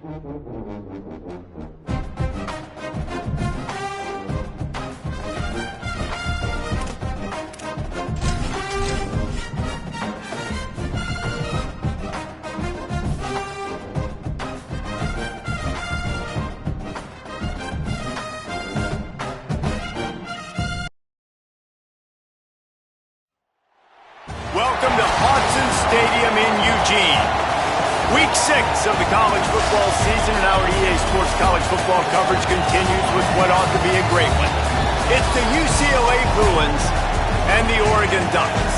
Welcome to Hodson Stadium in Eugene. Week 6 of the college football season, and our EA Sports college football coverage continues with what ought to be a great one. It's the UCLA Bruins and the Oregon Ducks.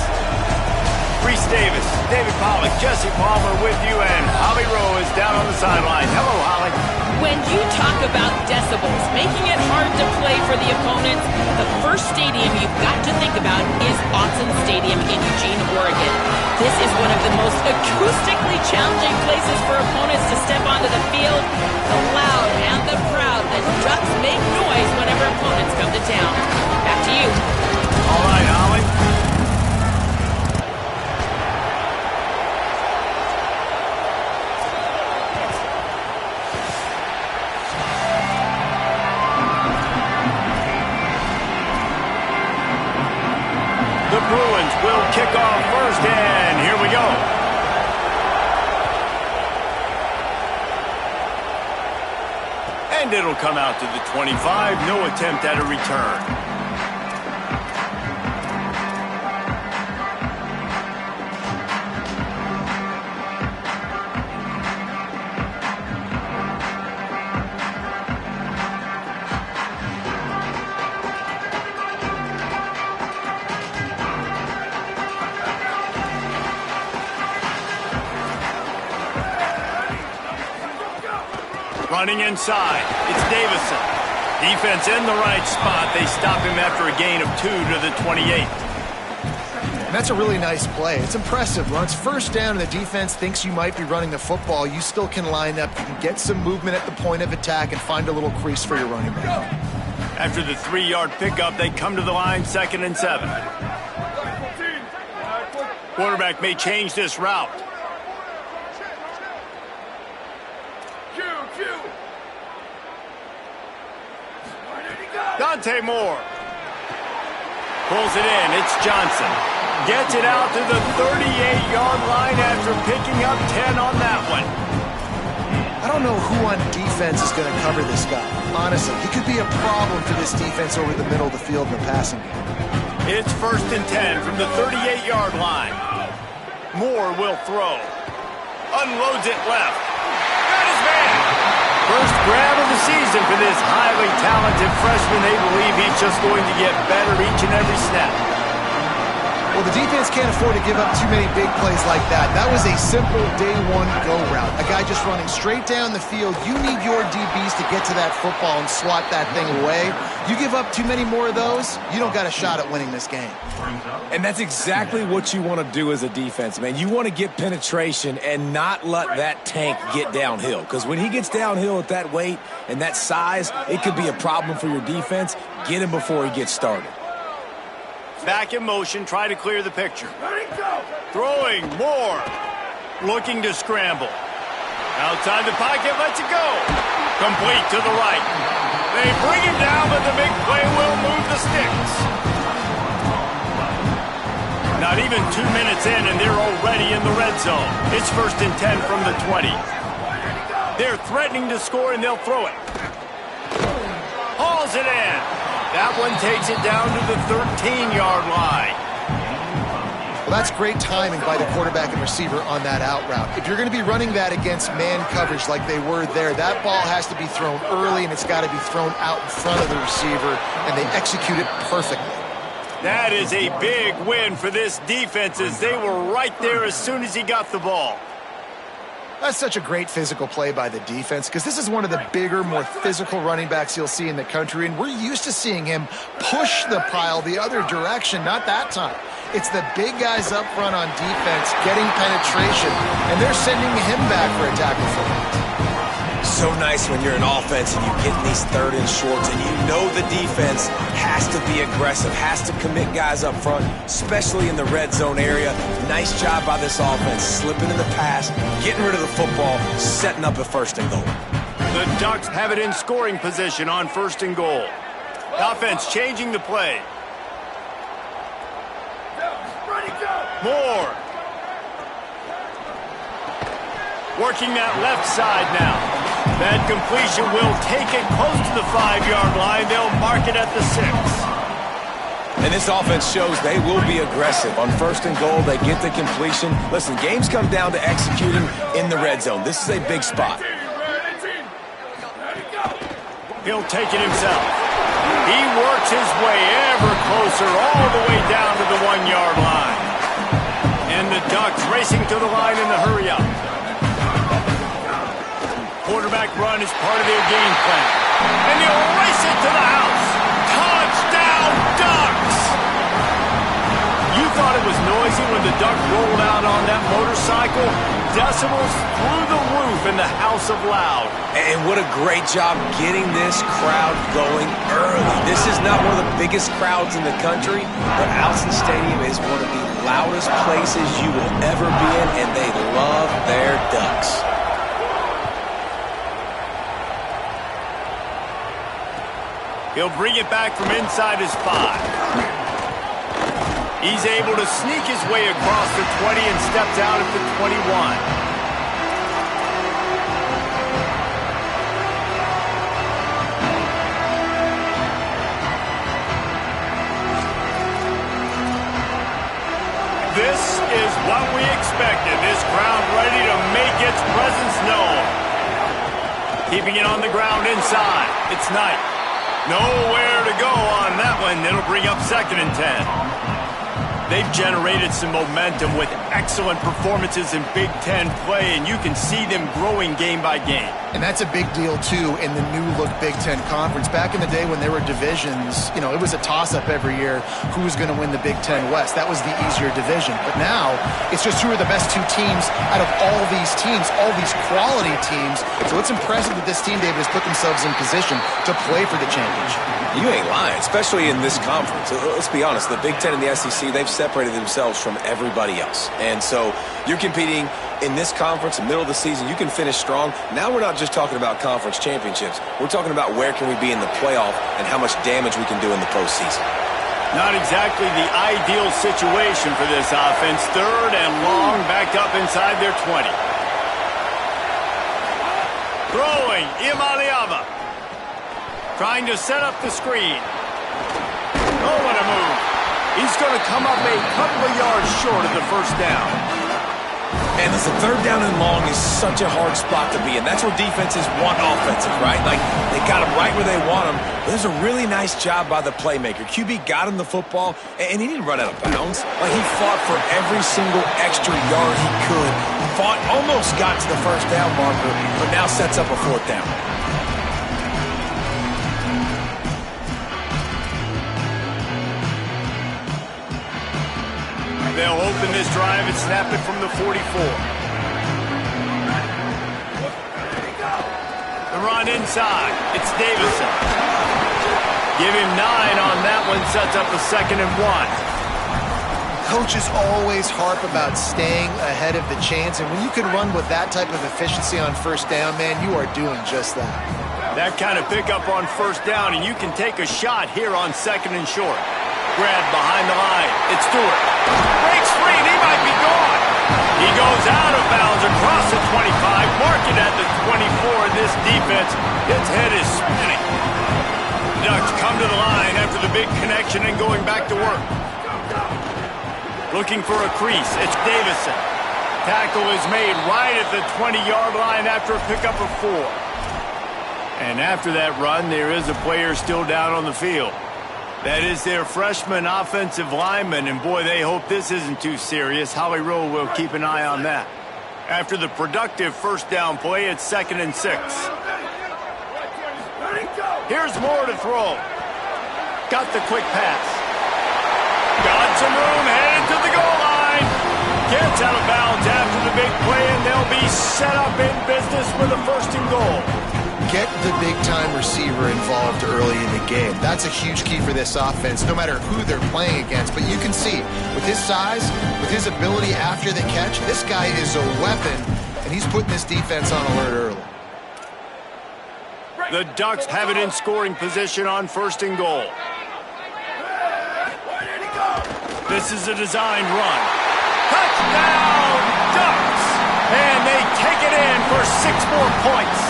Reese Davis, David Pollack, Jesse Palmer with you, and Holly Rowe is down on the sideline. Hello, Holly. When you talk about decibels, making it hard to play for the opponents, the first stadium you've got to think about is Hodson Stadium in Eugene, Oregon. This is one of the most acoustically challenging places for opponents to step onto the field. The loud and the proud, the Ducks make noise whenever opponents come to town. Back to you. All right, Holly. The Bruins will kick off first, and here we go. And it'll come out to the 25. No attempt at a return. Running inside, it's Davison. Defense in the right spot. They stop him after a gain of 2 to the 28. And that's a really nice play. It's impressive. When it's first down and the defense thinks you might be running the football, you still can line up. You can get some movement at the point of attack and find a little crease for your running back. After the 3-yard pickup, they come to the line, 2nd and 7. Quarterback may change this route. Dante Moore pulls it in. It's Johnson. Gets it out to the 38-yard line after picking up 10 on that one. I don't know who on defense is going to cover this guy. Honestly, he could be a problem for this defense over the middle of the field in the passing game. It's 1st and 10 from the 38-yard line. Moore will throw. Unloads it left. Got his man. First grab of the season for this highly talented freshman. They believe he's just going to get better each and every snap. Well, the defense can't afford to give up too many big plays like that. That was a simple day-one go route. A guy just running straight down the field. You need your DBs to get to that football and slot that thing away. You give up too many more of those, you don't got a shot at winning this game. And that's exactly what you want to do as a defense, man. You want to get penetration and not let that tank get downhill. Because when he gets downhill at that weight and that size, it could be a problem for your defense. Get him before he gets started. Back in motion, try to clear the picture. Throwing, Moore. Looking to scramble. Outside the pocket, lets it go. Complete to the right. They bring him down, but the big play will move the sticks. Not even 2 minutes in, and they're already in the red zone. It's 1st and 10 from the 20. They're threatening to score, and they'll throw it. Hauls it in. That one takes it down to the 13-yard line. Well, that's great timing by the quarterback and receiver on that out route. If you're going to be running that against man coverage like they were there, that ball has to be thrown early, and it's got to be thrown out in front of the receiver, and they execute it perfectly. That is a big win for this defense, as they were right there as soon as he got the ball. That's such a great physical play by the defense, because this is one of the bigger, more physical running backs you'll see in the country, and we're used to seeing him push the pile the other direction. Not that time. It's the big guys up front on defense getting penetration, and they're sending him back for a tackle for it. so nice when you're an offense and you get in these third and shorts and you know the defense has to be aggressive, has to commit guys up front, especially in the red zone area. Nice job by this offense, slipping in the pass, getting rid of the football, setting up a 1st and goal. The Ducks have it in scoring position on 1st and goal. The offense changing the play. Moore. Working that left side now. That completion will take it close to the 5-yard line. They'll mark it at the 6. And this offense shows they will be aggressive. On 1st and goal, they get the completion. Listen, games come down to executing in the red zone. This is a big spot. He'll take it himself. He works his way ever closer all the way down to the 1-yard line. And the Ducks racing to the line in the hurry-up. Quarterback run is part of their game plan. And they'll race it to the house. Touchdown, Ducks! You thought it was noisy when the Duck rolled out on that motorcycle? Decibels through the roof in the house of loud. And what a great job getting this crowd going early. This is not one of the biggest crowds in the country, but Autzen Stadium is one of the loudest places you will ever be in, and they love their Ducks. He'll bring it back from inside his 5. He's able to sneak his way across the 20 and steps out at the 21. This is what we expected. This crowd ready to make its presence known. Keeping it on the ground inside. It's Knight. Nowhere to go on that one. It'll bring up 2nd and 10. They've generated some momentum with excellent performances in Big Ten play, and you can see them growing game by game. And that's a big deal, too, in the new-look Big Ten Conference. Back in the day when there were divisions, you know, it was a toss-up every year who was going to win the Big Ten West. That was the easier division. But now, it's just who are the best 2 teams out of all these teams, all these quality teams. So it's impressive that this team, David, has put themselves in position to play for the championship. You ain't lying, especially in this conference. Let's be honest, the Big Ten and the SEC, they've separated themselves from everybody else. And so you're competing in this conference, middle of the season, you can finish strong. Now we're not just talking about conference championships. We're talking about where can we be in the playoff and how much damage we can do in the postseason. Not exactly the ideal situation for this offense. 3rd and long, backed up inside their 20. Throwing, Imaliava. Trying to set up the screen. Oh, what a move. He's going to come up a couple of yards short of the 1st down. And listen, 3rd down and long is such a hard spot to be in. That's where defenses want offensive, right? Like, they got them right where they want them. There's a really nice job by the playmaker. QB got him the football, and he didn't run out of bounds. Like, he fought for every single extra yard he could. Fought, almost got to the 1st down marker, but now sets up a 4th down. They'll open this drive and snap it from the 44. The run inside. It's Davison. Give him 9 on that one. Sets up a 2nd and 1. Coaches always harp about staying ahead of the chains, and when you can run with that type of efficiency on 1st down, man, you are doing just that. That kind of pickup on 1st down, and you can take a shot here on 2nd and short. Grab behind the line. It's Stewart. Breaks free, and he might be gone. He goes out of bounds across the 25, mark it at the 24, and this defense, its head is spinning. Ducks come to the line after the big connection and going back to work. Looking for a crease. It's Davison. Tackle is made right at the 20-yard line after a pickup of 4. And after that run, there is a player still down on the field. That is their freshman offensive lineman, and boy, they hope this isn't too serious. Howie Rowe will keep an eye on that. After the productive 1st down play, it's 2nd and 6. Here's Moore to throw. Got the quick pass. Got some room, headed to the goal line. Gets out of bounds after the big play, and they'll be set up in business with a 1st and goal. Get the big-time receiver involved early in the game. That's a huge key for this offense, no matter who they're playing against. But you can see, with his size, with his ability after the catch, this guy is a weapon, and he's putting this defense on alert early. The Ducks have it in scoring position on 1st and goal. This is a designed run. Touchdown, Ducks! And they take it in for 6 more points.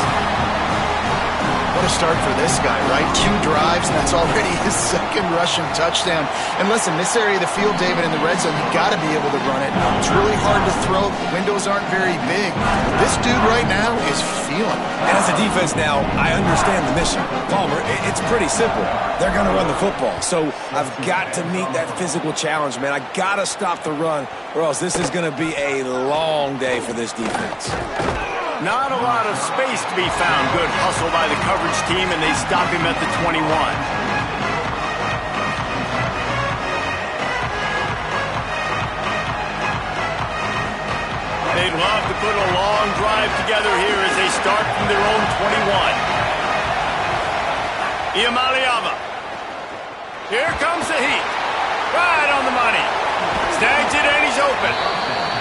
What a start for this guy, right? 2 drives, and that's already his 2nd rushing touchdown. And listen, this area of the field, David, in the red zone, you got to be able to run it. It's really hard to throw. The windows aren't very big. This dude right now is feeling it. And as a defense now, I understand the mission. Palmer, it's pretty simple. They're going to run the football. So I've got to meet that physical challenge, man. I got to stop the run, or else this is going to be a long day for this defense. Not a lot of space to be found. Good hustle by the coverage team, and they stop him at the 21. They'd love to put a long drive together here as they start from their own 21. Iamaleava. Here comes the heat. Right on the money. Snags it, and he's open.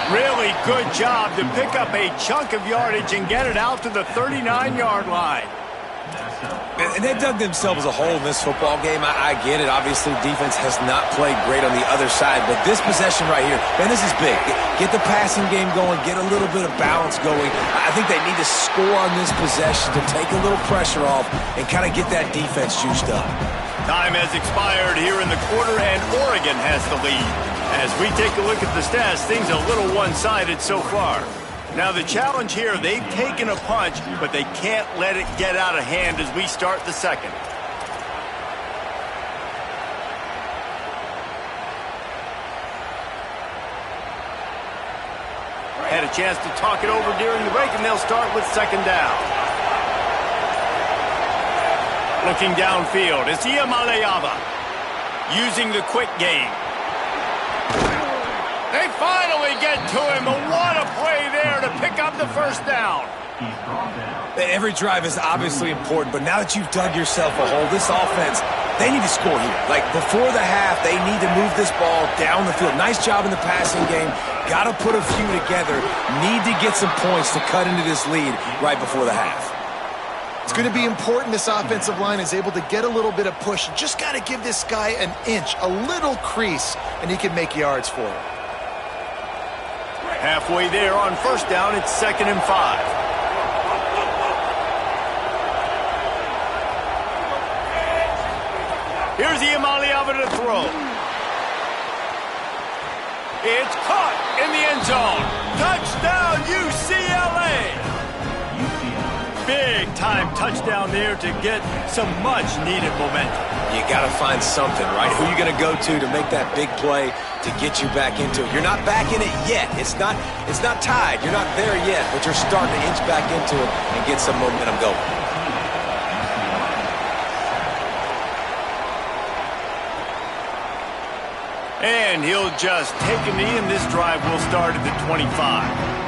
Really good job to pick up a chunk of yardage and get it out to the 39-yard line. And they dug themselves a hole in this football game. I get it. Obviously, defense has not played great on the other side. But this possession right here, man, this is big. Get the passing game going. Get a little bit of balance going. I think they need to score on this possession to take a little pressure off and kind of get that defense juiced up. Time has expired here in the quarter, and Oregon has the lead. As we take a look at the stats, things a little one-sided so far. Now the challenge here, they've taken a punch, but they can't let it get out of hand as we start the 2nd. Had a chance to talk it over during the break, and they'll start with 2nd down. Looking downfield, it's Iamaleava using the quick game. They finally get to him, but what a play there to pick up the 1st down. Every drive is obviously important, but now that you've dug yourself a hole, this offense, they need to score here. Like, before the half, they need to move this ball down the field. Nice job in the passing game. Got to put a few together. Need to get some points to cut into this lead right before the half. It's going to be important this offensive line is able to get a little bit of push. Just got to give this guy an inch, a little crease, and he can make yards for it. Halfway there on 1st down, it's 2nd and 5. Here's Iamaleava to throw. It's caught in the end zone. Touchdown, UCLA! Big-time touchdown there to get some much-needed momentum. You got to find something, right? Who are you going to go to make that big play to get you back into it? You're not back in it yet. It's not tied. You're not there yet, but you're starting to inch back into it and get some momentum going. And he'll just take a knee, and this drive will start at the 25.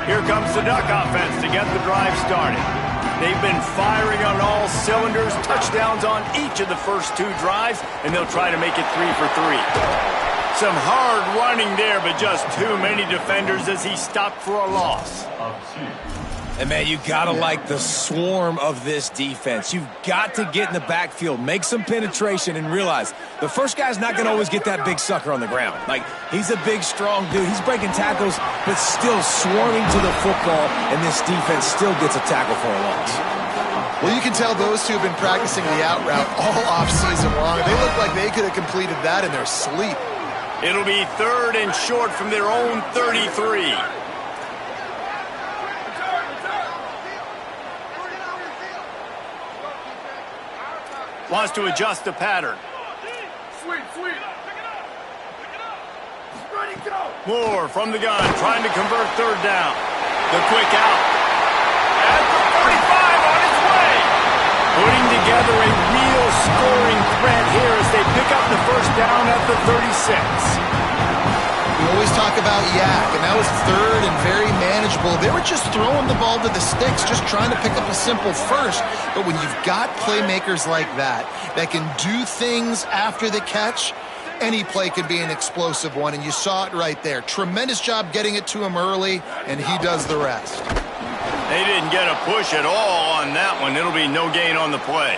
Here comes the Duck offense to get the drive started. They've been firing on all cylinders, touchdowns on each of the first 2 drives, and they'll try to make it 3 for 3. Some hard running there, but just too many defenders as he stopped for a loss. And, man, you got to like the swarm of this defense. You've got to get in the backfield, make some penetration, and realize the first guy's not going to always get that big sucker on the ground. Like, he's a big, strong dude. He's breaking tackles, but still swarming to the football, and this defense still gets a tackle for a loss. Well, you can tell those two have been practicing the out route all offseason long. They look like they could have completed that in their sleep. It'll be 3rd and short from their own 33. Wants to adjust the pattern. Moore from the gun, trying to convert 3rd down. The quick out. At the 45 on his way. Putting together a real real scoring threat here as they pick up the first down at the 36. We always talk about yak, and that was third and very manageable. They were just throwing the ball to the sticks, just trying to pick up a simple first. But when you've got playmakers like that can do things after the catch, any play could be an explosive one, and you saw it right there. Tremendous job getting it to him early, and he does the rest. They didn't get a push at all on that one. It'll be no gain on the play.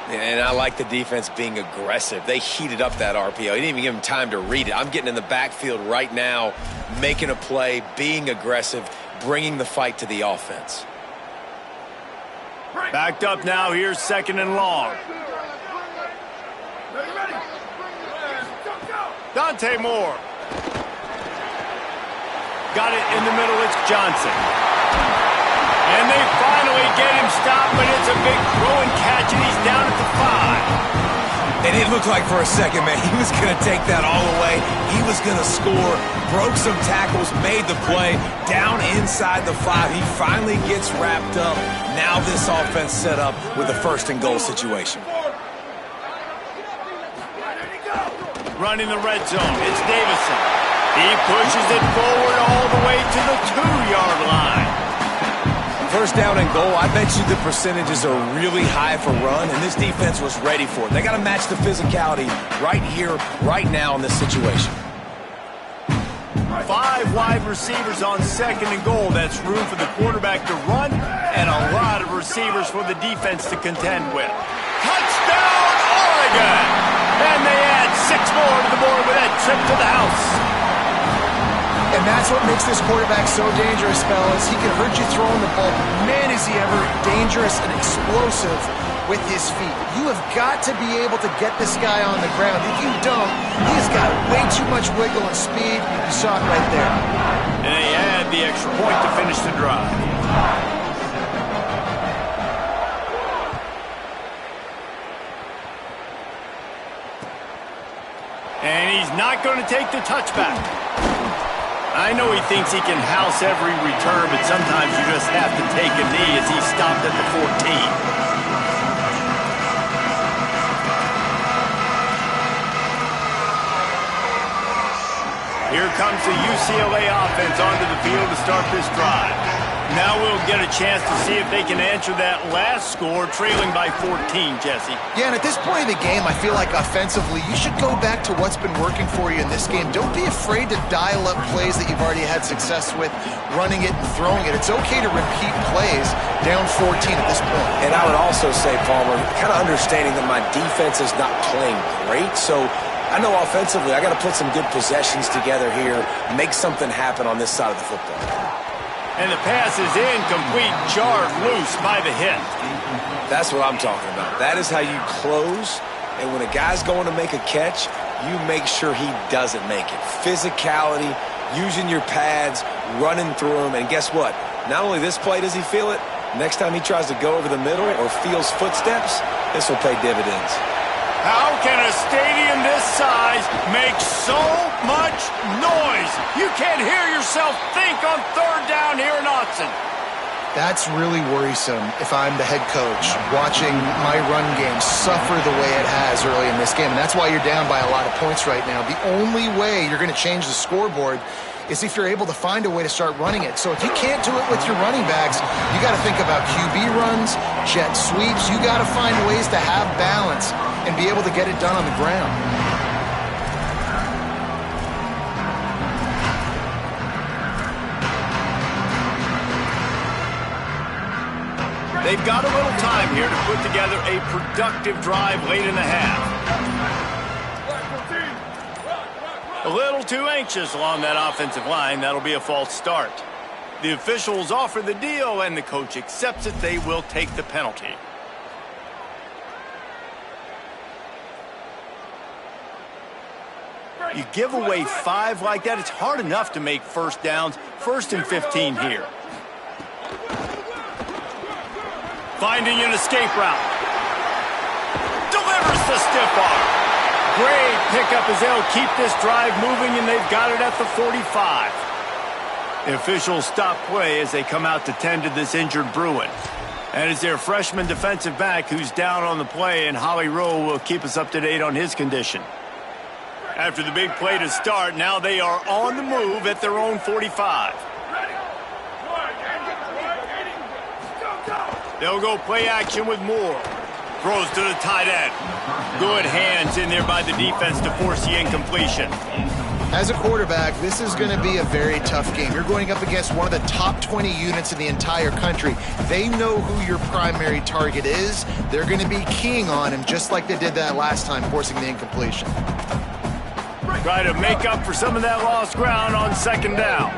And I like the defense being aggressive. They heated up that RPO. He didn't even give him time to read it. I'm getting in the backfield right now, making a play, being aggressive, bringing the fight to the offense. Backed up now. Here's second and long. Dante Moore. Got it in the middle. It's Johnson. And they finally get him stopped, but it's a big throw and catch, and he's down at the 5. And it looked like for a second, man, he was going to take that all the way. He was going to score, broke some tackles, made the play, down inside the 5. He finally gets wrapped up. Now this offense set up with a first and goal situation. Running the red zone, it's Davison. He pushes it forward all the way to the 2-yard line. First down and goal, I bet you the percentages are really high for run, and this defense was ready for it. They got to match the physicality right here, right now in this situation. 5 wide receivers on second and goal. That's room for the quarterback to run and a lot of receivers for the defense to contend with. Touchdown, Oregon! And they add 6 more to the board with that trip to the house. And that's what makes this quarterback so dangerous, fellas. He can hurt you throwing the ball. Man, is he ever dangerous and explosive with his feet. You have got to be able to get this guy on the ground. If you don't, he's got way too much wiggle and speed. You saw it right there. And they add the extra point to finish the drive. And he's not going to take the touchback. I know he thinks he can house every return, but sometimes you just have to take a knee as he stopped at the 14. Here comes the UCLA offense onto the field to start this drive. Now we'll get a chance to see if they can answer that last score, trailing by 14, Jesse. Yeah, and at this point in the game, I feel like offensively, you should go back to what's been working for you in this game. Don't be afraid to dial up plays that you've already had success with, running it and throwing it. It's okay to repeat plays down 14 at this point. And I would also say, Palmer, kind of understanding that my defense is not playing great, so I know offensively I got to put some good possessions together here, make something happen on this side of the football. And the pass is incomplete, jarred loose by the hit. That's what I'm talking about. That is how you close, and when a guy's going to make a catch, you make sure he doesn't make it. Physicality, using your pads, running through them, and guess what? Not only this play does he feel it, next time he tries to go over the middle or feels footsteps, this will pay dividends. How can a stadium this size make so much noise? You can't hear yourself think on third down here in Autzen. That's really worrisome if I'm the head coach, watching my run game suffer the way it has early in this game. And that's why you're down by a lot of points right now. The only way you're going to change the scoreboard is if you're able to find a way to start running it. So if you can't do it with your running backs, you got to think about QB runs, jet sweeps. You got to find ways to have balance and be able to get it done on the ground. They've got a little time here to put together a productive drive late in the half. A little too anxious along that offensive line. That'll be a false start. The officials offer the deal, and the coach accepts it. They will take the penalty. You give away 5 like that, it's hard enough to make first downs. 1st and 15 here. Finding an escape route. Delivers the stiff arm. Great pickup as they'll keep this drive moving, and they've got it at the 45. The officials stop play as they come out to tend to this injured Bruin. And it's their freshman defensive back who's down on the play, and Holly Rowe will keep us up to date on his condition. After the big play to start, now they are on the move at their own 45. They'll go play action with Moore. Throws to the tight end. Good hands in there by the defense to force the incompletion. As a quarterback, this is going to be a very tough game. You're going up against one of the top 20 units in the entire country. They know who your primary target is. They're going to be keying on him just like they did that last time, forcing the incompletion. Try to make up for some of that lost ground on second down.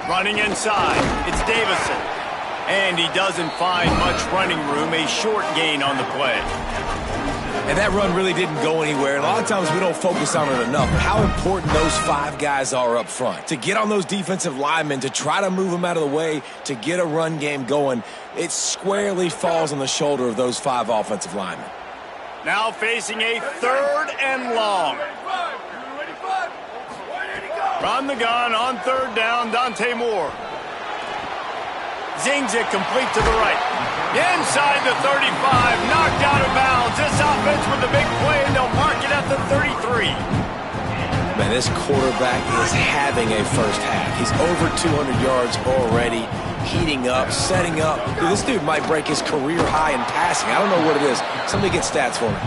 Running inside, it's Davison. And he doesn't find much running room, a short gain on the play. And that run really didn't go anywhere. And a lot of times we don't focus on it enough. How important those 5 guys are up front. To get on those defensive linemen, to try to move them out of the way, to get a run game going, it squarely falls on the shoulder of those 5 offensive linemen. Now facing a 3rd and long. From the gun on 3rd down, Dante Moore. Zings it complete to the right. Inside the 35, knocked out of bounds. This offense with a big play, and they'll mark it at the 33. Man, this quarterback is having a first half. He's over 200 yards already, heating up, setting up. Dude, this dude might break his career high in passing. I don't know what it is. Somebody get stats for me.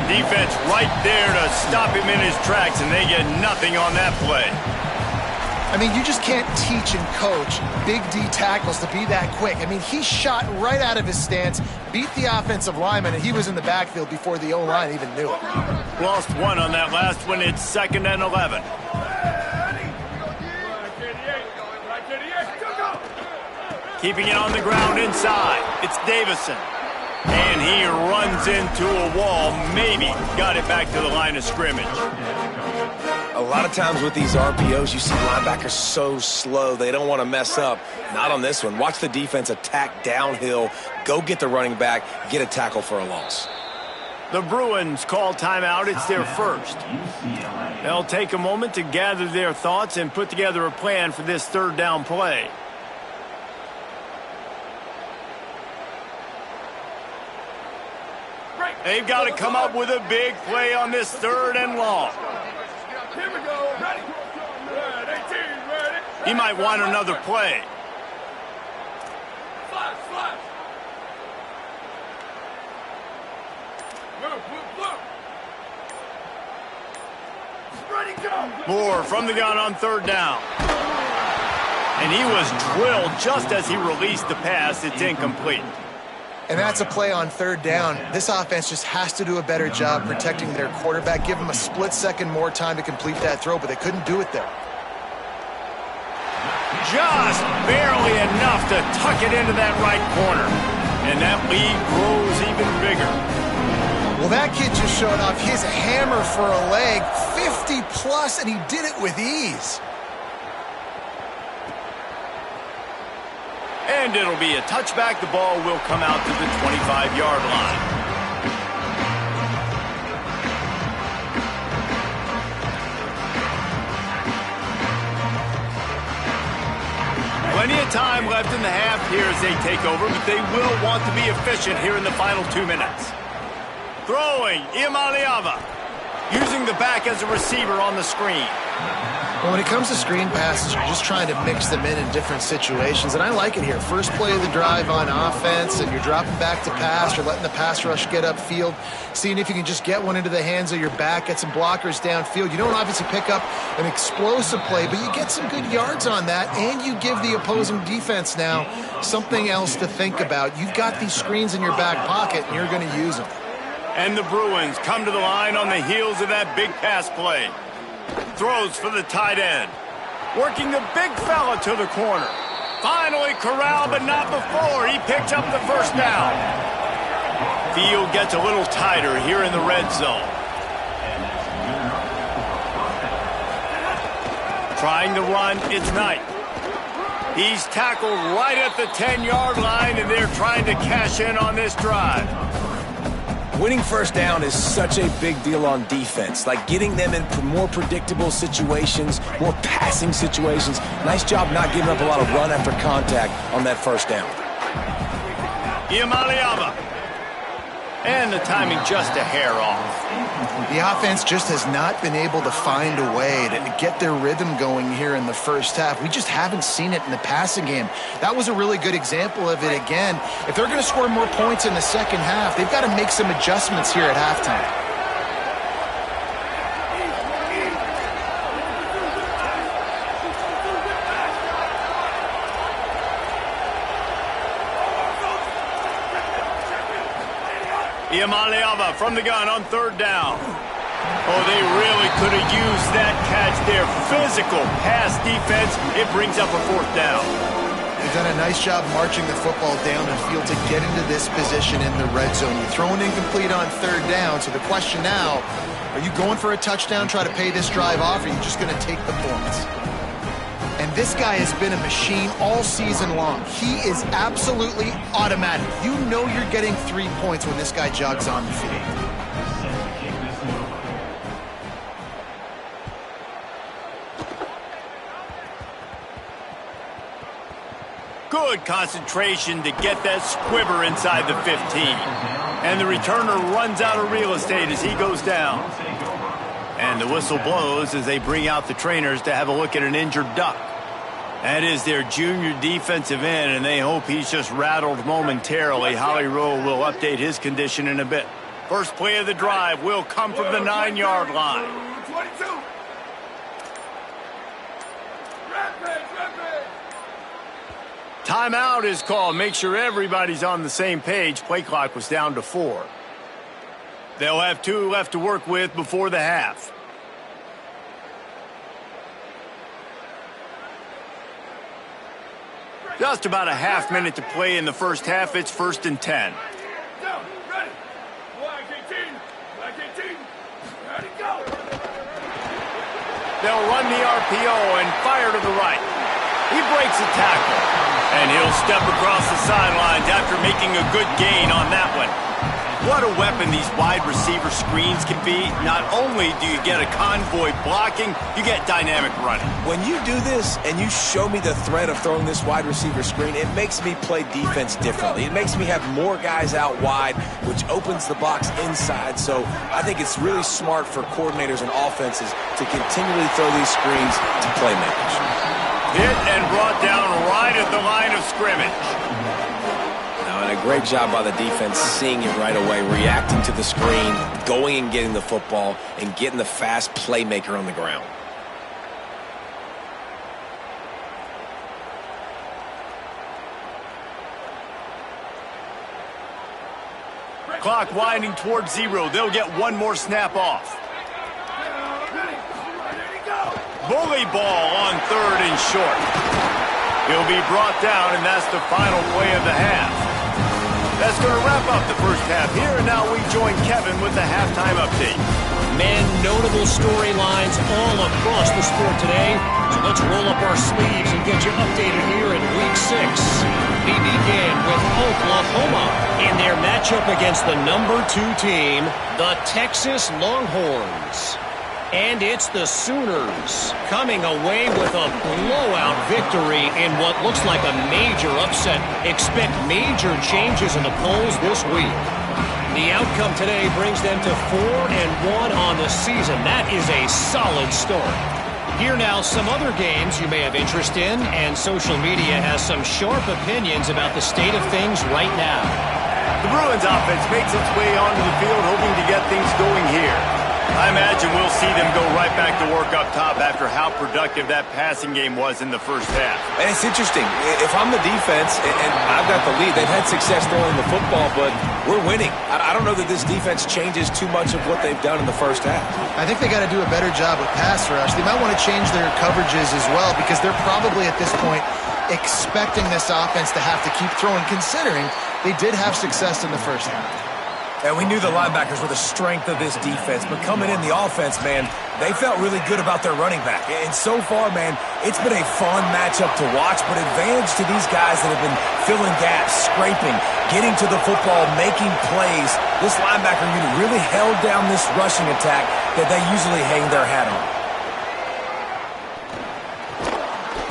Defense right there to stop him in his tracks, and they get nothing on that play. I mean, you just can't teach and coach Big D tackles to be that quick. I mean, he shot right out of his stance, beat the offensive lineman, and he was in the backfield before the O-line even knew it. Lost one on that last one. It's 2nd and 11. Keeping it on the ground inside. It's Davison. And he runs into a wall. Maybe got it back to the line of scrimmage. A lot of times with these RPOs, you see linebackers so slow, they don't want to mess up. Not on this one. Watch the defense attack downhill, go get the running back, get a tackle for a loss. The Bruins call timeout. It's their first. They'll take a moment to gather their thoughts and put together a plan for this 3rd down play. They've got to come up with a big play on this 3rd and long. Here we go. Ready. He might want another play. Flash. Move. Ready, go. Moore from the gun on 3rd down. And he was drilled just as he released the pass. It's incomplete. And that's a play on 3rd down. This offense just has to do a better job protecting their quarterback. Give him a split second more time to complete that throw, but they couldn't do it there. Just barely enough to tuck it into that right corner. And that lead grows even bigger. Well, that kid just showed off his hammer for a leg, 50 plus, and he did it with ease. And it'll be a touchback. The ball will come out to the 25-yard line. Plenty of time left in the half here as they take over, but they will want to be efficient here in the final 2 minutes. Throwing, Imaliava, using the back as a receiver on the screen. Well, when it comes to screen passes, you're just trying to mix them in different situations, and I like it here. First play of the drive on offense, and you're dropping back to pass, you're letting the pass rush get upfield, seeing if you can just get one into the hands of your back, get some blockers downfield. You don't obviously pick up an explosive play, but you get some good yards on that, and you give the opposing defense now something else to think about. You've got these screens in your back pocket, and you're going to use them. And the Bruins come to the line on the heels of that big pass play. Throws for the tight end. Working the big fella to the corner. Finally corralled, but not before. He picked up the 1st down. Field gets a little tighter here in the red zone. Trying to run, it's Knight. He's tackled right at the 10-yard line, and they're trying to cash in on this drive. Winning first down is such a big deal on defense, like getting them in more predictable situations, more passing situations. Nice job not giving up a lot of run after contact on that first down. Iamaleava. And the timing just a hair off. The offense just has not been able to find a way to get their rhythm going here in the first half. We just haven't seen it in the passing game. That was a really good example of it again. If they're going to score more points in the second half, they've got to make some adjustments here at halftime. Iamaleava from the gun on third down. Oh, they really could have used that catch there. Physical pass defense. It brings up a fourth down. They've done a nice job marching the football down the field to get into this position in the red zone. You're throwing incomplete on third down, so the question now, are you going for a touchdown, try to pay this drive off, or are you just going to take the points? And this guy has been a machine all season long. He is absolutely automatic. You know you're getting 3 points when this guy jogs on the field. Good concentration to get that squibber inside the 15. And the returner runs out of real estate as he goes down. And the whistle blows as they bring out the trainers to have a look at an injured duck. That is their junior defensive end, and they hope he's just rattled momentarily. Holly Rowe will update his condition in a bit. First play of the drive will come from the 9-yard line. 22. Rampage. Timeout is called. Make sure everybody's on the same page. Play clock was down to 4. They'll have 2 left to work with before the half. Just about a half minute to play in the first half. It's 1st and 10. Down, ready. Black 18. Black 18. Ready, go. They'll run the RPO and fire to the right. He breaks a tackle, and he'll step across the sidelines after making a good gain on that one. What a weapon these wide receiver screens can be. Not only do you get a convoy blocking, you get dynamic running. When you do this and you show me the threat of throwing this wide receiver screen, it makes me play defense differently. It makes me have more guys out wide, which opens the box inside. So I think it's really smart for coordinators and offenses to continually throw these screens to playmakers. Hit and brought down right at the line of scrimmage. And a great job by the defense seeing it right away, reacting to the screen, going and getting the football, and getting the fast playmaker on the ground. Clock winding towards 0. They'll get one more snap off. Bully ball on 3rd and short. He'll be brought down, and that's the final play of the half. That's going to wrap up the first half here, and now we join Kevin with the halftime update. Man, notable storylines all across the sport today. So let's roll up our sleeves and get you updated here in Week 6. We begin with Oklahoma in their matchup against the number 2 team, the Texas Longhorns. And it's the Sooners coming away with a blowout victory in what looks like a major upset. Expect major changes in the polls this week. The outcome today brings them to 4-1 on the season. That is a solid start. Here now some other games you may have interest in, and social media has some sharp opinions about the state of things right now. The Bruins offense makes its way onto the field, hoping to get things going here. I imagine we'll see them go right back to work up top after how productive that passing game was in the first half. And it's interesting. If I'm the defense and I've got the lead, they've had success throwing the football, but we're winning. I don't know that this defense changes too much of what they've done in the first half. I think they got to do a better job with pass rush. They might want to change their coverages as well, because they're probably at this point expecting this offense to have to keep throwing, considering they did have success in the first half. And we knew the linebackers were the strength of this defense, but coming in the offense, man, they felt really good about their running back. And so far, man, it's been a fun matchup to watch, but advantage to these guys that have been filling gaps, scraping, getting to the football, making plays. This linebacker unit really held down this rushing attack that they usually hang their hat on.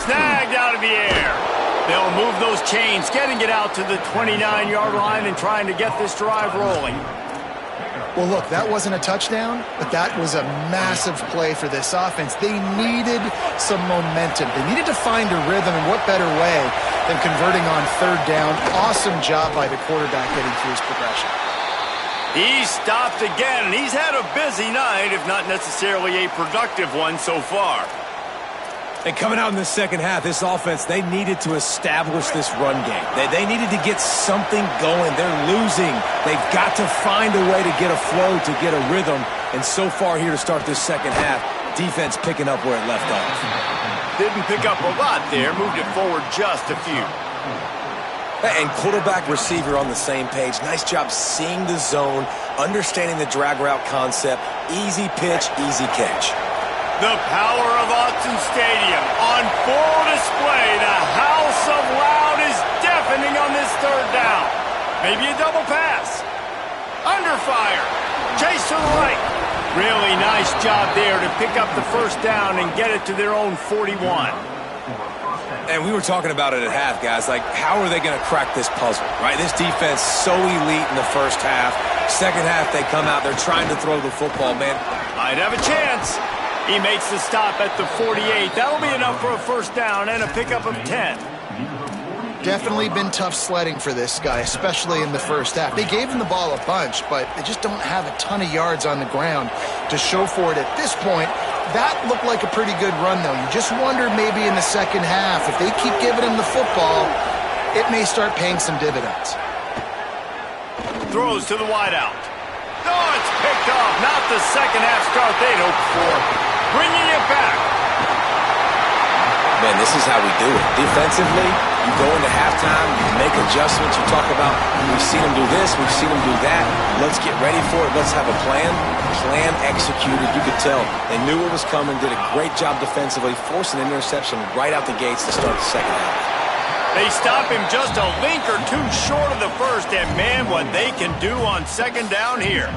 Snagged out of the air. They'll move those chains, getting it out to the 29-yard line and trying to get this drive rolling. Well, look, that wasn't a touchdown, but that was a massive play for this offense. They needed some momentum. They needed to find a rhythm, and what better way than converting on third down. Awesome job by the quarterback getting through his progression. He's stopped again, and he's had a busy night, if not necessarily a productive one so far. And coming out in the second half, this offense, they needed to establish this run game. They needed to get something going. They're losing. They've got to find a way to get a flow, to get a rhythm. And so far here to start this second half, defense picking up where it left off. Didn't pick up a lot there, moved it forward just a few. And quarterback, receiver on the same page. Nice job seeing the zone, understanding the drag route concept. Easy pitch, easy catch. The power of Autzen Stadium on full display. The house of loud is deafening on this third down. Maybe a double pass. Under fire. Chase to the right. Really nice job there to pick up the first down and get it to their own 41. And we were talking about it at half, guys. Like, how are they going to crack this puzzle, right? This defense so elite in the first half. Second half, they come out. They're trying to throw the football, man. Might have a chance. He makes the stop at the 48. That'll be enough for a first down and a pickup of 10. Definitely been tough sledding for this guy, especially in the first half. They gave him the ball a bunch, but they just don't have a ton of yards on the ground to show for it at this point. That looked like a pretty good run, though. You just wonder maybe in the second half, if they keep giving him the football, it may start paying some dividends. Throws to the wideout. Oh, it's picked off. Not the second half start they'd hoped for. Bringing it back. Man, this is how we do it. Defensively, you go into halftime, you make adjustments, you talk about, we've seen them do this, we've seen them do that, let's get ready for it, let's have a plan. Plan executed, you could tell. They knew what was coming, did a great job defensively, forced an interception right out the gates to start the second half. They stop him just a link or two short of the first, and man, what they can do on second down here.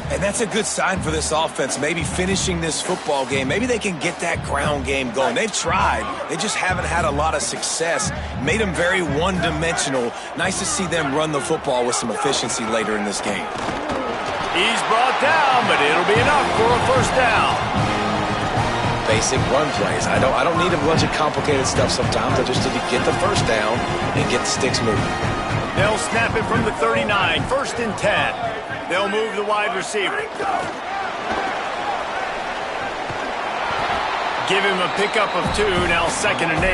And that's a good sign for this offense, maybe finishing this football game. Maybe they can get that ground game going. They've tried. They just haven't had a lot of success. Made them very one-dimensional. Nice to see them run the football with some efficiency later in this game. He's brought down, but it'll be enough for a first down. Basic run plays. I don't need a bunch of complicated stuff sometimes. I just need to get the first down and get the sticks moving. They'll snap it from the 39, first and 10. They'll move the wide receiver. Give him a pickup of 2, now second and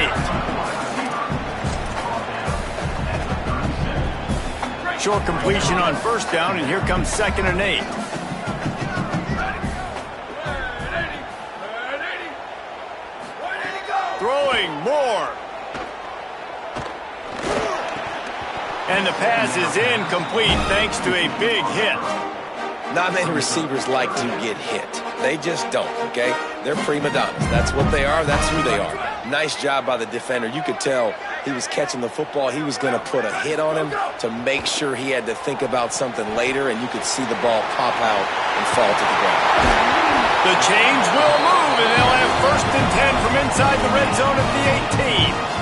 8. Short completion on first down, and here comes second and 8. Throwing more. And the pass is incomplete thanks to a big hit. Not many receivers like to get hit. They just don't, okay? They're prima donnas. That's what they are. That's who they are. Nice job by the defender. You could tell he was catching the football. He was going to put a hit on him to make sure he had to think about something later, and you could see the ball pop out and fall to the ground. The chains will move, and they'll have first and 10 from inside the red zone at the 18.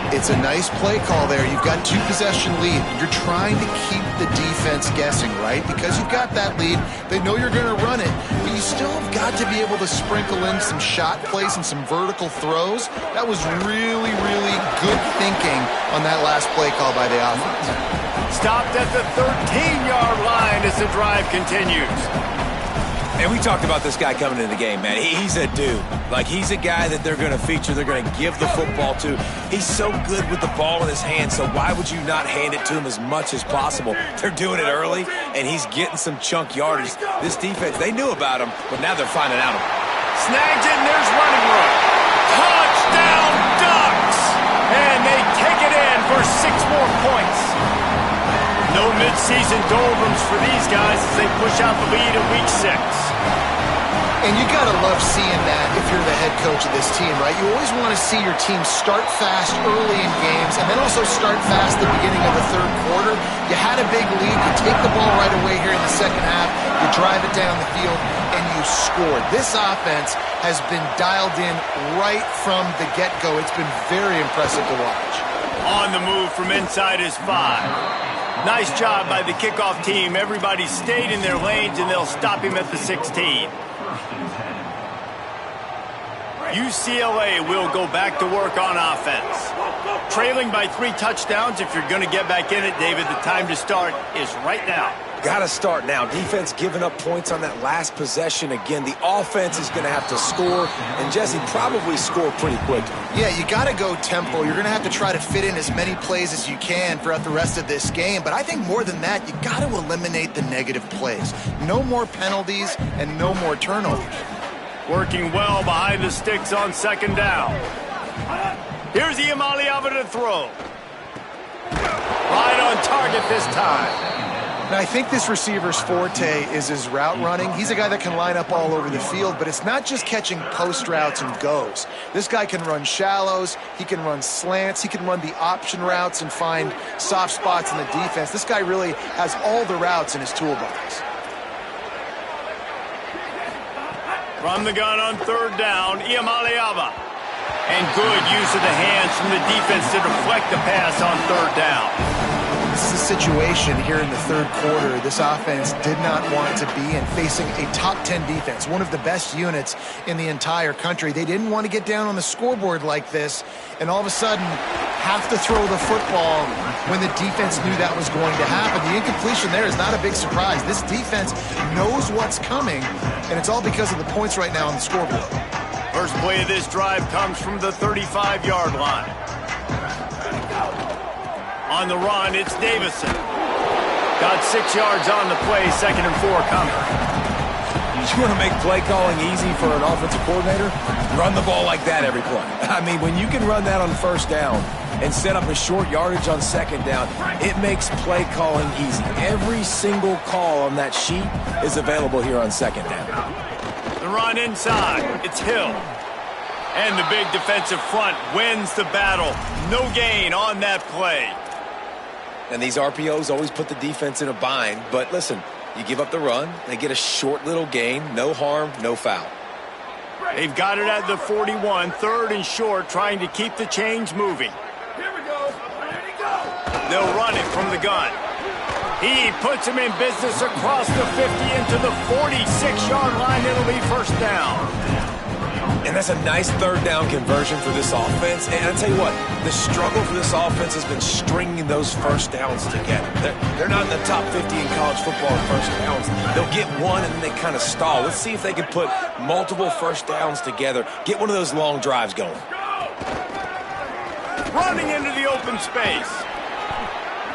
It's a nice play call there. You've got 2-possession lead. You're trying to keep the defense guessing, right? Because you've got that lead. They know you're going to run it, but you still have got to be able to sprinkle in some shot plays and some vertical throws. That was really, really good thinking on that last play call by the offense. Stopped at the 13-yard line as the drive continues. And we talked about this guy coming into the game, man. He's a dude. Like, he's a guy that they're going to feature, they're going to give the football to. He's so good with the ball in his hand, so why would you not hand it to him as much as possible? They're doing it early, and he's getting some chunk yardage. This defense, they knew about him, but now they're finding out about him. Snagged it, and there's running room. Touchdown, Ducks! And they take it in for 6 more points. No Mid-season doldrums for these guys as they push out the lead in Week 6. And you got to love seeing that if you're the head coach of this team, right? You always want to see your team start fast early in games and then also start fast at the beginning of the third quarter. You had a big lead. You take the ball right away here in the second half. You drive it down the field, and you scored. This offense has been dialed in right from the get-go. It's been very impressive to watch. On the move from inside is 5. Nice job by the kickoff team. Everybody stayed in their lanes, and they'll stop him at the 16. UCLA will go back to work on offense. Trailing by 3 touchdowns. If you're going to get back in it, David, the time to start is right now. Got to start now. Defense giving up points on that last possession. Again, the offense is going to have to score, and Jesse probably score pretty quickly. Yeah, you got to go tempo. You're going to have to try to fit in as many plays as you can throughout the rest of this game. But I think more than that, you got to eliminate the negative plays. No more penalties and no more turnovers. Working well behind the sticks on second down. Here's Iamaleava to throw. Right on target this time. Now, I think this receiver's forte is his route running. He's a guy that can line up all over the field, but it's not just catching post routes and goes. This guy can run shallows, he can run slants, he can run the option routes and find soft spots in the defense. This guy really has all the routes in his toolbox. From the gun on third down, Iamaleava. And good use of the hands from the defense to deflect the pass on third down. This is a situation here in the third quarter this offense did not want to be in, facing a top 10 defense, one of the best units in the entire country. They didn't want to get down on the scoreboard like this and all of a sudden have to throw the football when the defense knew that was going to happen. The incompletion there is not a big surprise. This defense knows what's coming, and it's all because of the points right now on the scoreboard. First play of this drive comes from the 35-yard line. On the run, it's Davison. Got 6 yards on the play, 2nd and 4 coming. You want to make play calling easy for an offensive coordinator? Run the ball like that every play. I mean, when you can run that on first down and set up a short yardage on second down, it makes play calling easy. Every single call on that sheet is available here on second down. The run inside, it's Hill. And the big defensive front wins the battle. No gain on that play. And these RPOs always put the defense in a bind. But listen, you give up the run, they get a short little gain, no harm, no foul. They've got it at the 41, 3rd and short, trying to keep the chains moving. Here we go. Ready to go. They'll run it from the gun. He puts him in business across the 50 into the 46-yard line. It'll be first down. And that's a nice third down conversion for this offense. And I'll tell you what, the struggle for this offense has been stringing those first downs together. They're not in the top 50 in college football in first downs. They'll get one and then they kind of stall. Let's see if they can put multiple first downs together, get one of those long drives going. Running into the open space.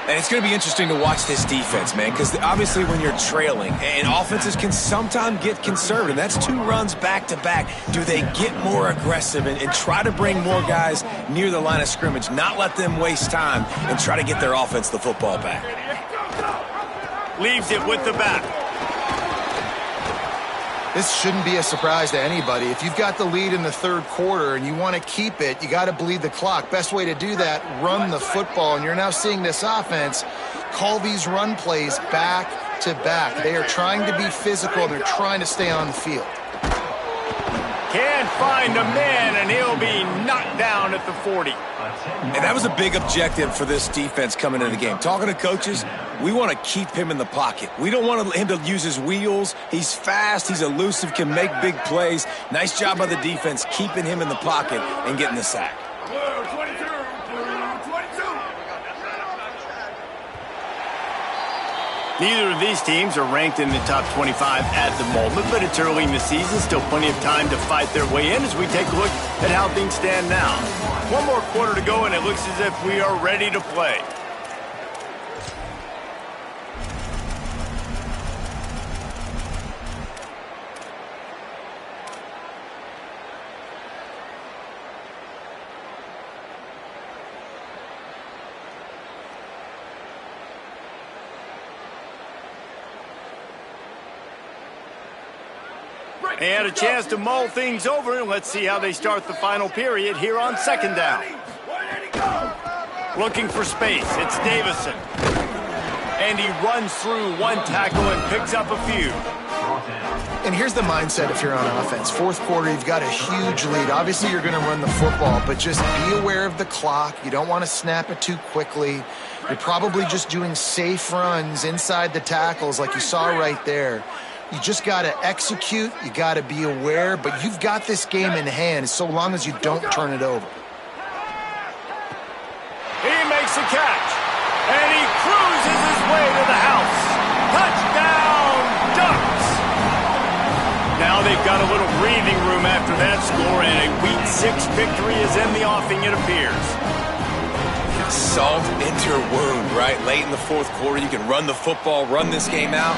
And it's going to be interesting to watch this defense, man, because obviously when you're trailing, and offenses can sometimes get conservative. That's 2 runs back-to-back. Do they get more aggressive and try to bring more guys near the line of scrimmage, not let them waste time, and try to get their offense the football back? Leaves it with the back. This shouldn't be a surprise to anybody. If you've got the lead in the third quarter and you want to keep it, you got to bleed the clock. Best way to do that, run the football. And you're now seeing this offense call these run plays back to back. They are trying to be physical. They're trying to stay on the field. Can't find a man, and he'll be knocked down at the 40. And that was a big objective for this defense coming into the game. Talking to coaches, we want to keep him in the pocket. We don't want him to use his wheels. He's fast, he's elusive, can make big plays. Nice job by the defense keeping him in the pocket and getting the sack. Blue 22, blue 22. Neither of these teams are ranked in the top 25 at the moment, but it's early in the season. Still plenty of time to fight their way in as we take a look at how things stand now. One more quarter to go, and it looks as if we are ready to play. And a chance to mull things over, and let's see how they start the final period here on second down. Looking for space, it's Davison. And he runs through one tackle and picks up a few. And here's the mindset if you're on offense. Fourth quarter, you've got a huge lead. Obviously, you're going to run the football, but just be aware of the clock. You don't want to snap it too quickly. You're probably just doing safe runs inside the tackles like you saw right there. You just got to execute. You got to be aware, but you've got this game in hand so long as you don't turn it over. He makes a catch, and he cruises his way to the house. Touchdown, Ducks! Now they've got a little breathing room after that score, and a Week 6 victory is in the offing, it appears. Salt into your wound, right? Late in the fourth quarter, you can run the football, run this game out.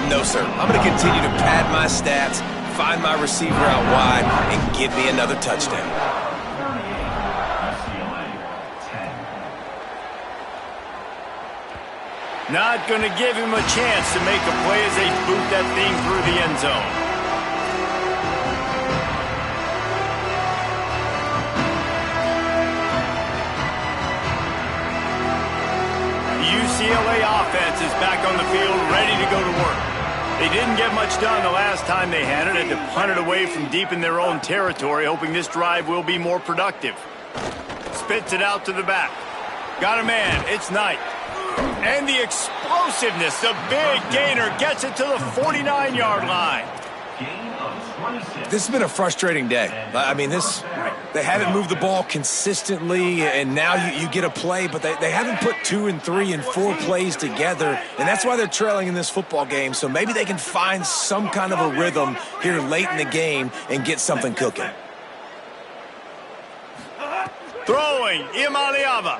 No, sir. I'm going to continue to pad my stats, find my receiver out wide, and give me another touchdown. Not going to give him a chance to make a play as they boot that thing through the end zone. UCLA offense is back on the field, ready to go to work. They didn't get much done the last time they had it, to punt it away from deep in their own territory, hoping this drive will be more productive. Spits it out to the back. Got a man, it's Knight. And the explosiveness, the big gainer gets it to the 49-yard line. This has been a frustrating day. I mean, they haven't moved the ball consistently, and now you get a play, but they haven't put 2 and 3 and 4 plays together, and that's why they're trailing in this football game. So maybe they can find some kind of a rhythm here late in the game and get something cooking. Throwing, Imaliava.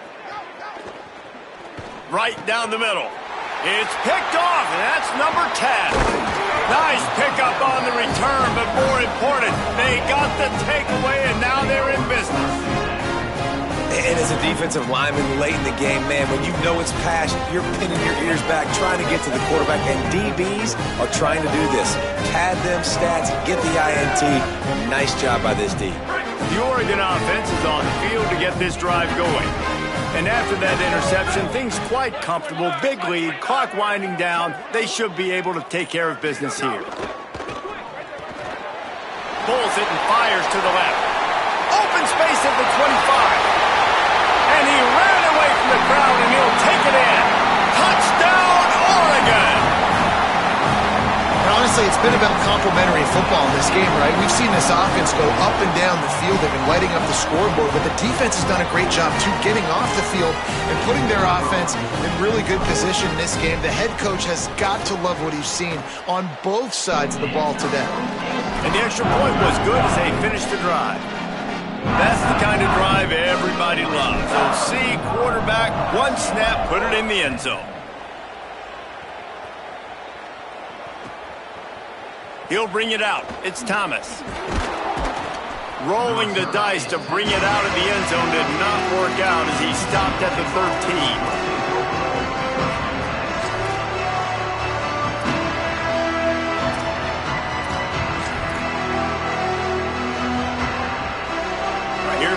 Right down the middle. It's picked off, and that's number 10. Nice pickup on the return, but more important, they got the takeaway, and now they're in business. And as a defensive lineman late in the game, man, when you know it's passed, you're pinning your ears back, trying to get to the quarterback, and DBs are trying to do this. Pad them stats, get the INT. Nice job by this D. The Oregon offense is on the field to get this drive going. And after that interception, things quite comfortable. Big lead, clock winding down. They should be able to take care of business here. Pulls it and fires to the left. Open space at the 25. And he ran away from the crowd, and he'll take it in. Touchdown, Oregon! And honestly, it's been about complementary football in this game, right? We've seen this offense go up and down the field. They've been lighting up the scoreboard, but the defense has done a great job, too, getting off the field and putting their offense in really good position in this game. The head coach has got to love what he's seen on both sides of the ball today. And the extra point was good as they finished the drive. That's the kind of drive everybody loves. So see, quarterback, one snap, put it in the end zone. He'll bring it out. It's Thomas. Rolling the dice to bring it out of the end zone did not work out as he stopped at the 13.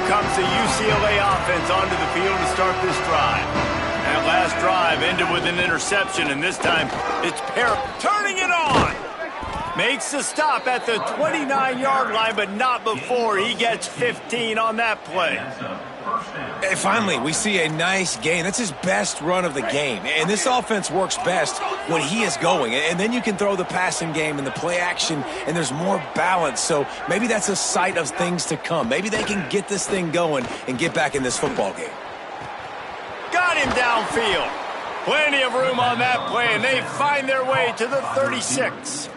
Comes the UCLA offense onto the field to start this drive. That last drive ended with an interception, and this time it's turning it on. Makes the stop at the 29-yard line, but not before he gets 15 on that play. And finally, we see a nice gain. That's his best run of the game. And this offense works best when he is going. And then you can throw the passing game and the play action, and there's more balance. So maybe that's a sight of things to come. Maybe they can get this thing going and get back in this football game. Got him downfield. Plenty of room on that play, and they find their way to the 36.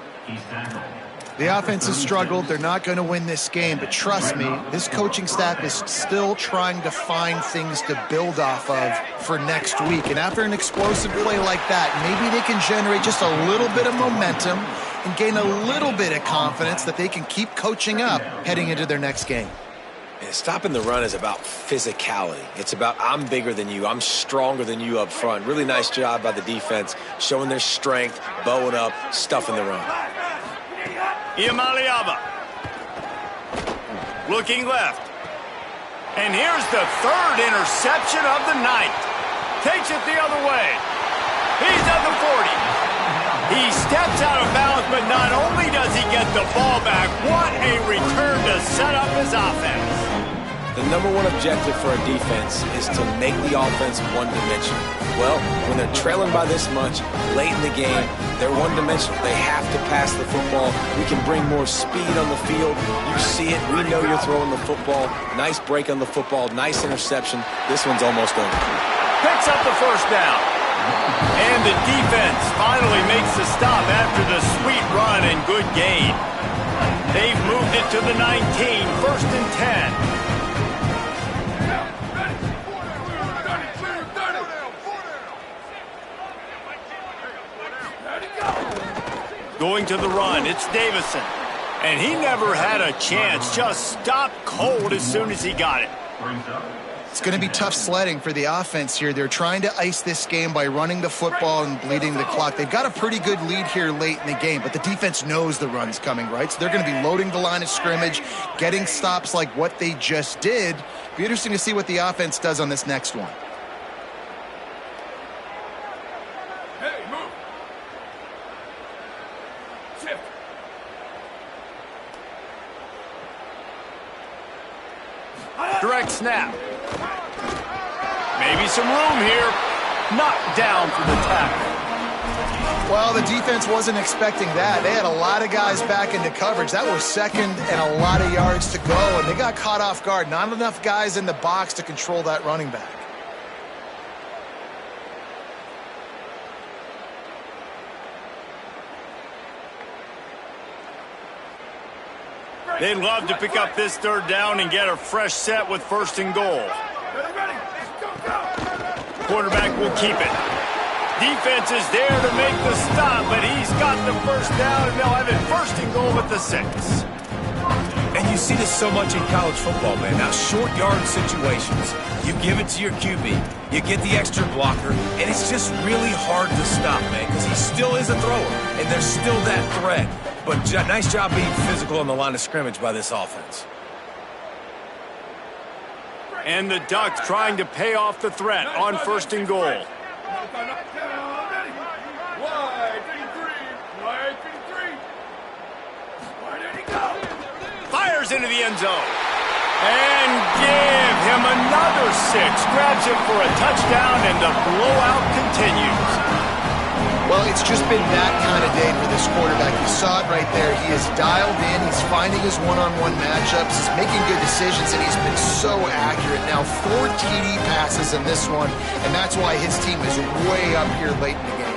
The offense has struggled. They're not going to win this game, but trust me, this coaching staff is still trying to find things to build off of for next week. And after an explosive play like that, maybe they can generate just a little bit of momentum and gain a little bit of confidence that they can keep coaching up heading into their next game. And stopping the run is about physicality. It's about I'm bigger than you. I'm stronger than you up front. Really nice job by the defense, showing their strength, bowing up, stuffing the run. Iamaleava. Looking left. And here's the third interception of the night. Takes it the other way. He's at the 40. He steps out of bounds, but not only does he get the ball back, what a return to set up his offense. The number one objective for a defense is to make the offense one-dimensional. Well, when they're trailing by this much, late in the game, they're one-dimensional. They have to pass the football. We can bring more speed on the field. You see it. We know you're throwing the football. Nice break on the football. Nice interception. This one's almost over. Picks up the first down. And the defense finally makes the stop after the sweet run and good gain. They've moved it to the 19, 1st and 10. Going to the run, it's Davison. And he never had a chance, just stopped cold as soon as he got it. It's going to be tough sledding for the offense here. They're trying to ice this game by running the football and bleeding the clock. They've got a pretty good lead here late in the game, but the defense knows the run's coming, right? So they're going to be loading the line of scrimmage, getting stops like what they just did. Be interesting to see what the offense does on this next one. Direct snap. Maybe some room here. Knocked down for the tackle. Well, the defense wasn't expecting that. They had a lot of guys back into coverage. That was second and a lot of yards to go, and they got caught off guard. Not enough guys in the box to control that running back. They'd love to pick up this third down and get a fresh set with 1st and goal. Quarterback will keep it. Defense is there to make the stop, but he's got the first down, and they'll have it 1st and goal at the 6. And you see this so much in college football, man. Now, short yard situations, you give it to your QB, you get the extra blocker, and it's just really hard to stop, man, because he still is a thrower, and there's still that threat. But nice job being physical on the line of scrimmage by this offense. And the Ducks trying to pay off the threat on 1st and goal. Fires into the end zone. And give him another 6. Grabs him for a touchdown, and the blowout continues. Well, it's just been that kind of day for this quarterback. You saw it right there. He is dialed in. He's finding his one-on-one matchups. He's making good decisions, and he's been so accurate. Now, 4 TD passes in this one, and that's why his team is way up here late in the game.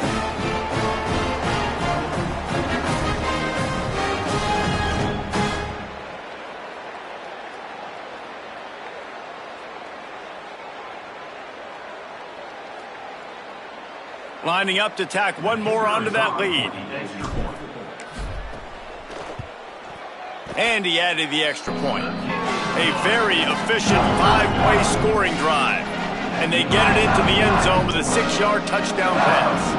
Lining up to tack one more onto that lead. And he added the extra point. A very efficient 5-play scoring drive. And they get it into the end zone with a 6-yard touchdown pass.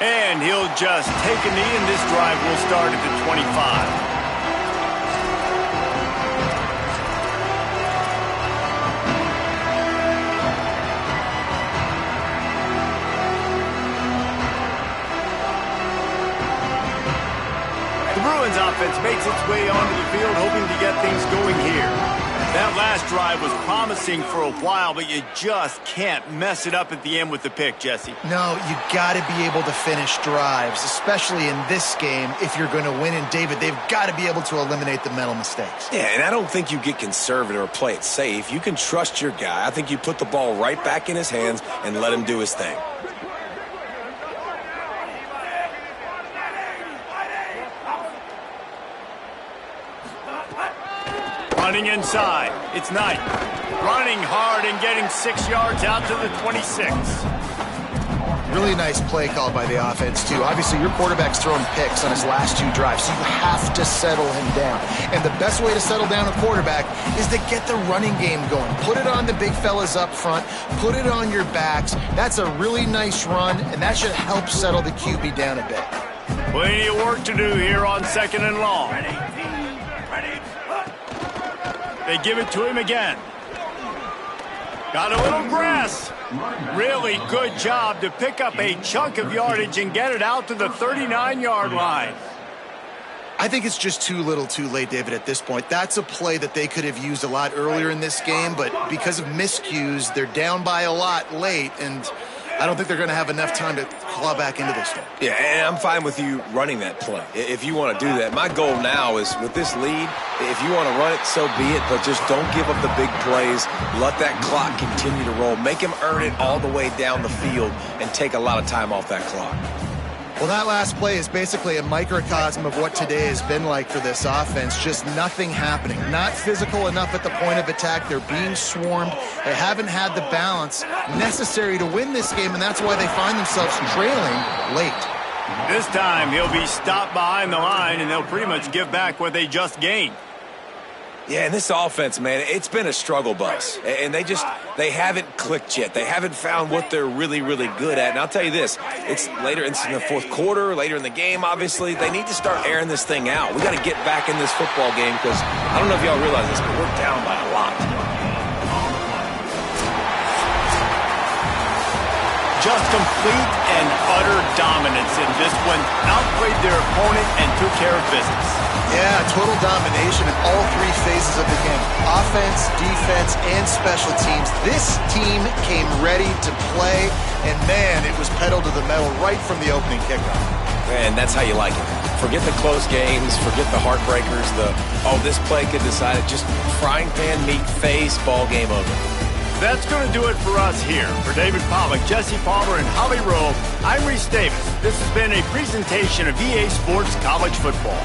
And he'll just take a knee, and this drive will start at the 25. The Bruins offense makes its way onto the field, hoping to get things going here. That last drive was promising for a while, but you just can't mess it up at the end with the pick, Jesse. No, you got to be able to finish drives, especially in this game if you're going to win. And, David, they've got to be able to eliminate the mental mistakes. Yeah, and I don't think you get conservative or play it safe. You can trust your guy. I think you put the ball right back in his hands and let him do his thing. Running inside, it's Knight. Running hard and getting 6 yards out to the 26. Really nice play call by the offense, too. Obviously, your quarterback's throwing picks on his last 2 drives, so you have to settle him down. And the best way to settle down a quarterback is to get the running game going. Put it on the big fellas up front. Put it on your backs. That's a really nice run, and that should help settle the QB down a bit. Plenty of work to do here on 2nd and long. They give it to him again. Got a little grass. Really good job to pick up a chunk of yardage and get it out to the 39-yard line. I think it's just too little too late, David, at this point. That's a play that they could have used a lot earlier in this game, but because of miscues, they're down by a lot late, and I don't think they're going to have enough time to claw back into this one. Yeah, and I'm fine with you running that play if you want to do that. My goal now is with this lead, if you want to run it, so be it, but just don't give up the big plays. Let that clock continue to roll. Make him earn it all the way down the field and take a lot of time off that clock. Well, that last play is basically a microcosm of what today has been like for this offense. Just nothing happening. Not physical enough at the point of attack. They're being swarmed. They haven't had the balance necessary to win this game, and that's why they find themselves trailing late. This time, he'll be stopped behind the line, and they'll pretty much give back what they just gained. Yeah, and this offense, man, it's been a struggle bus. And they haven't clicked yet. They haven't found what they're really, really good at. And I'll tell you this, it's later in the fourth quarter, later in the game, obviously. They need to start airing this thing out. We got to get back in this football game because I don't know if y'all realize this, but we're down by a lot. Just complete and utter dominance in this one. Outplayed their opponent and took care of business. Yeah, total domination in all 3 phases of the game. Offense, defense, and special teams. This team came ready to play, and man, it was pedal to the metal right from the opening kickoff. And that's how you like it. Forget the close games, forget the heartbreakers, this play could decide it. Just frying pan meat face, ball game over. That's going to do it for us here. For David Pollack, Jesse Palmer, and Holly Rowe, I'm Reese Davis. This has been a presentation of EA Sports College Football.